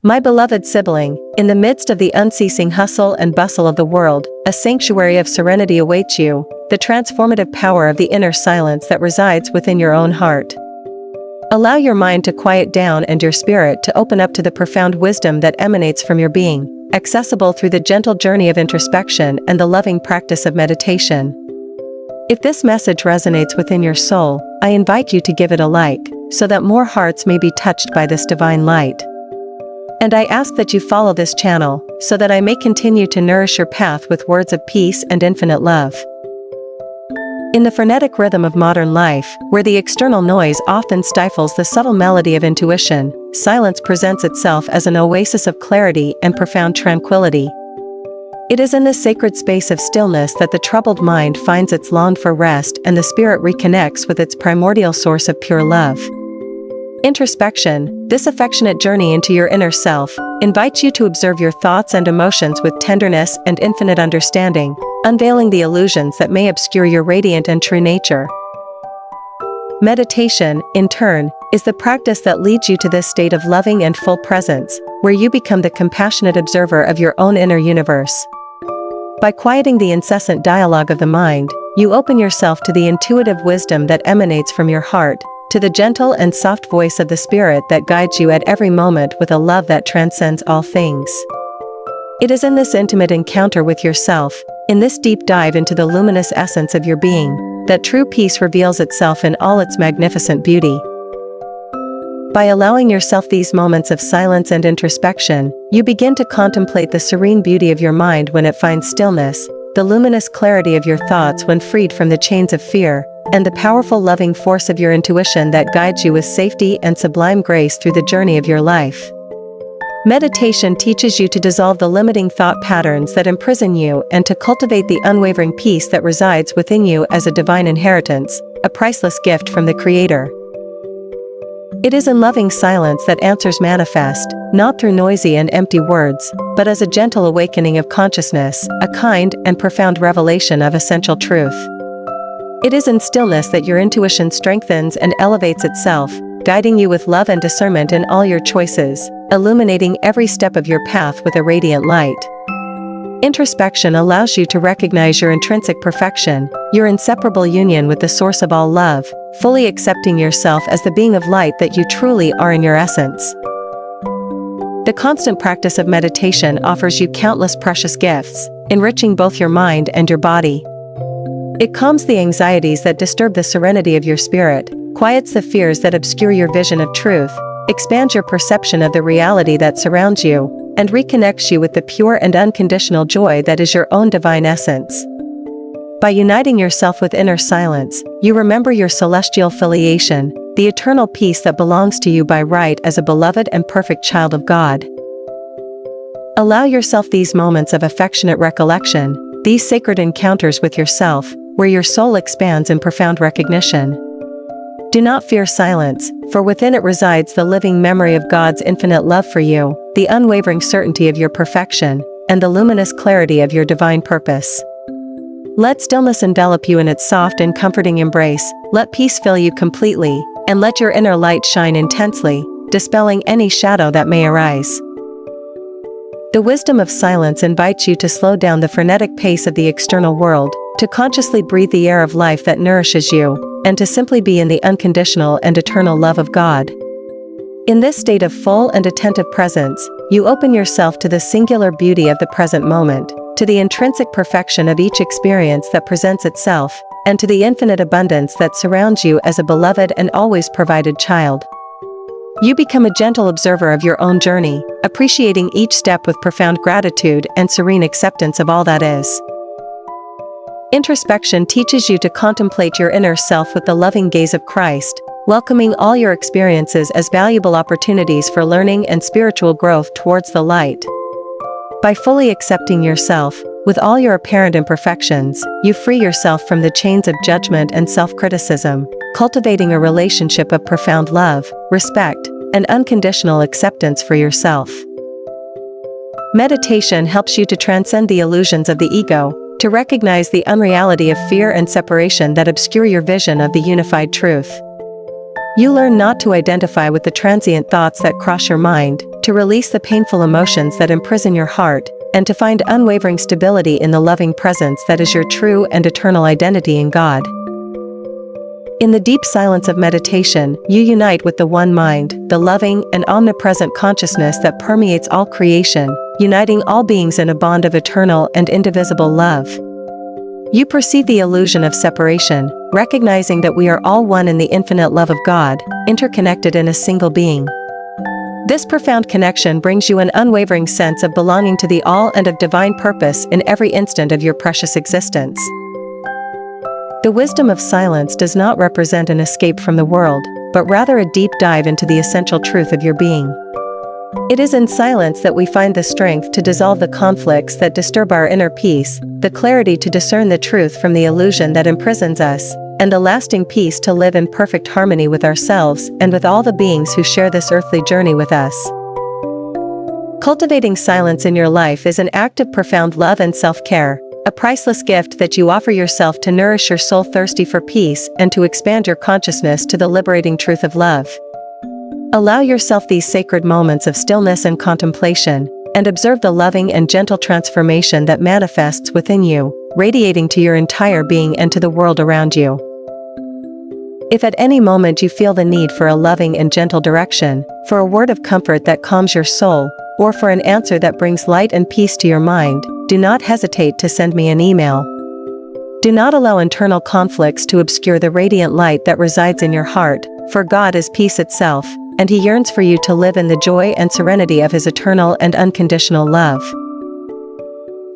My beloved sibling, in the midst of the unceasing hustle and bustle of the world, a sanctuary of serenity awaits you, the transformative power of the inner silence that resides within your own heart. Allow your mind to quiet down and your spirit to open up to the profound wisdom that emanates from your being, accessible through the gentle journey of introspection and the loving practice of meditation. If this message resonates within your soul, I invite you to give it a like, so that more hearts may be touched by this divine light. And I ask that you follow this channel, so that I may continue to nourish your path with words of peace and infinite love. In the frenetic rhythm of modern life, where the external noise often stifles the subtle melody of intuition, silence presents itself as an oasis of clarity and profound tranquility. It is in this sacred space of stillness that the troubled mind finds its longed-for rest and the spirit reconnects with its primordial source of pure love. Introspection, this affectionate journey into your inner self, invites you to observe your thoughts and emotions with tenderness and infinite understanding, unveiling the illusions that may obscure your radiant and true nature. Meditation, in turn, is the practice that leads you to this state of loving and full presence, where you become the compassionate observer of your own inner universe. By quieting the incessant dialogue of the mind, you open yourself to the intuitive wisdom that emanates from your heart, to the gentle and soft voice of the Spirit that guides you at every moment with a love that transcends all things. It is in this intimate encounter with yourself, in this deep dive into the luminous essence of your being, that true peace reveals itself in all its magnificent beauty. By allowing yourself these moments of silence and introspection, you begin to contemplate the serene beauty of your mind when it finds stillness, the luminous clarity of your thoughts when freed from the chains of fear, and the powerful loving force of your intuition that guides you with safety and sublime grace through the journey of your life. Meditation teaches you to dissolve the limiting thought patterns that imprison you and to cultivate the unwavering peace that resides within you as a divine inheritance, a priceless gift from the Creator. It is in loving silence that answers manifest, not through noisy and empty words, but as a gentle awakening of consciousness, a kind and profound revelation of essential truth. It is in stillness that your intuition strengthens and elevates itself, guiding you with love and discernment in all your choices, illuminating every step of your path with a radiant light. Introspection allows you to recognize your intrinsic perfection, your inseparable union with the source of all love, fully accepting yourself as the being of light that you truly are in your essence. The constant practice of meditation offers you countless precious gifts, enriching both your mind and your body. It calms the anxieties that disturb the serenity of your spirit, quiets the fears that obscure your vision of truth, expands your perception of the reality that surrounds you, and reconnects you with the pure and unconditional joy that is your own divine essence. By uniting yourself with inner silence, you remember your celestial filiation, the eternal peace that belongs to you by right as a beloved and perfect child of God. Allow yourself these moments of affectionate recollection, these sacred encounters with yourself, where your soul expands in profound recognition. Do not fear silence, for within it resides the living memory of God's infinite love for you, the unwavering certainty of your perfection, and the luminous clarity of your divine purpose. Let stillness envelop you in its soft and comforting embrace, let peace fill you completely, and let your inner light shine intensely, dispelling any shadow that may arise. The wisdom of silence invites you to slow down the frenetic pace of the external world, to consciously breathe the air of life that nourishes you, and to simply be in the unconditional and eternal love of God. In this state of full and attentive presence, you open yourself to the singular beauty of the present moment, to the intrinsic perfection of each experience that presents itself, and to the infinite abundance that surrounds you as a beloved and always provided child. You become a gentle observer of your own journey, appreciating each step with profound gratitude and serene acceptance of all that is. Introspection teaches you to contemplate your inner self with the loving gaze of Christ, welcoming all your experiences as valuable opportunities for learning and spiritual growth towards the light. By fully accepting yourself, with all your apparent imperfections, you free yourself from the chains of judgment and self-criticism, cultivating a relationship of profound love, respect, and unconditional acceptance for yourself. Meditation helps you to transcend the illusions of the ego, to recognize the unreality of fear and separation that obscure your vision of the unified truth. You learn not to identify with the transient thoughts that cross your mind, to release the painful emotions that imprison your heart, and to find unwavering stability in the loving presence that is your true and eternal identity in God. In the deep silence of meditation, you unite with the one mind, the loving and omnipresent consciousness that permeates all creation, uniting all beings in a bond of eternal and indivisible love. You perceive the illusion of separation, recognizing that we are all one in the infinite love of God, interconnected in a single being. This profound connection brings you an unwavering sense of belonging to the all and of divine purpose in every instant of your precious existence. The wisdom of silence does not represent an escape from the world, but rather a deep dive into the essential truth of your being. It is in silence that we find the strength to dissolve the conflicts that disturb our inner peace, the clarity to discern the truth from the illusion that imprisons us, and the lasting peace to live in perfect harmony with ourselves and with all the beings who share this earthly journey with us. Cultivating silence in your life is an act of profound love and self-care, a priceless gift that you offer yourself to nourish your soul thirsty for peace and to expand your consciousness to the liberating truth of love. Allow yourself these sacred moments of stillness and contemplation, and observe the loving and gentle transformation that manifests within you, radiating to your entire being and to the world around you. If at any moment you feel the need for a loving and gentle direction, for a word of comfort that calms your soul, or for an answer that brings light and peace to your mind, do not hesitate to send me an email. Do not allow internal conflicts to obscure the radiant light that resides in your heart, for God is peace itself, and He yearns for you to live in the joy and serenity of His eternal and unconditional love.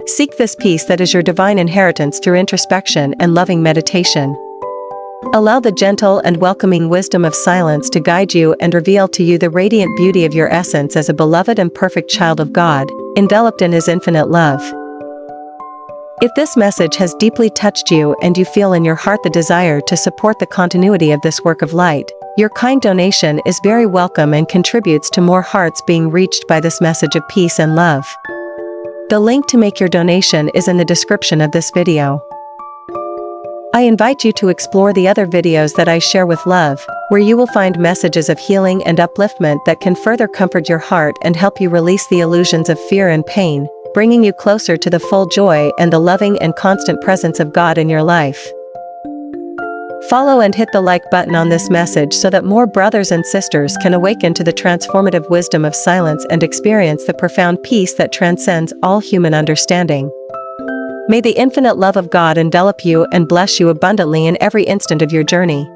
Seek this peace that is your divine inheritance through introspection and loving meditation. Allow the gentle and welcoming wisdom of silence to guide you and reveal to you the radiant beauty of your essence as a beloved and perfect child of God, enveloped in His infinite love. If this message has deeply touched you and you feel in your heart the desire to support the continuity of this work of light, your kind donation is very welcome and contributes to more hearts being reached by this message of peace and love. The link to make your donation is in the description of this video. I invite you to explore the other videos that I share with love, where you will find messages of healing and upliftment that can further comfort your heart and help you release the illusions of fear and pain, bringing you closer to the full joy and the loving and constant presence of God in your life. Follow and hit the like button on this message so that more brothers and sisters can awaken to the transformative wisdom of silence and experience the profound peace that transcends all human understanding. May the infinite love of God envelop you and bless you abundantly in every instant of your journey.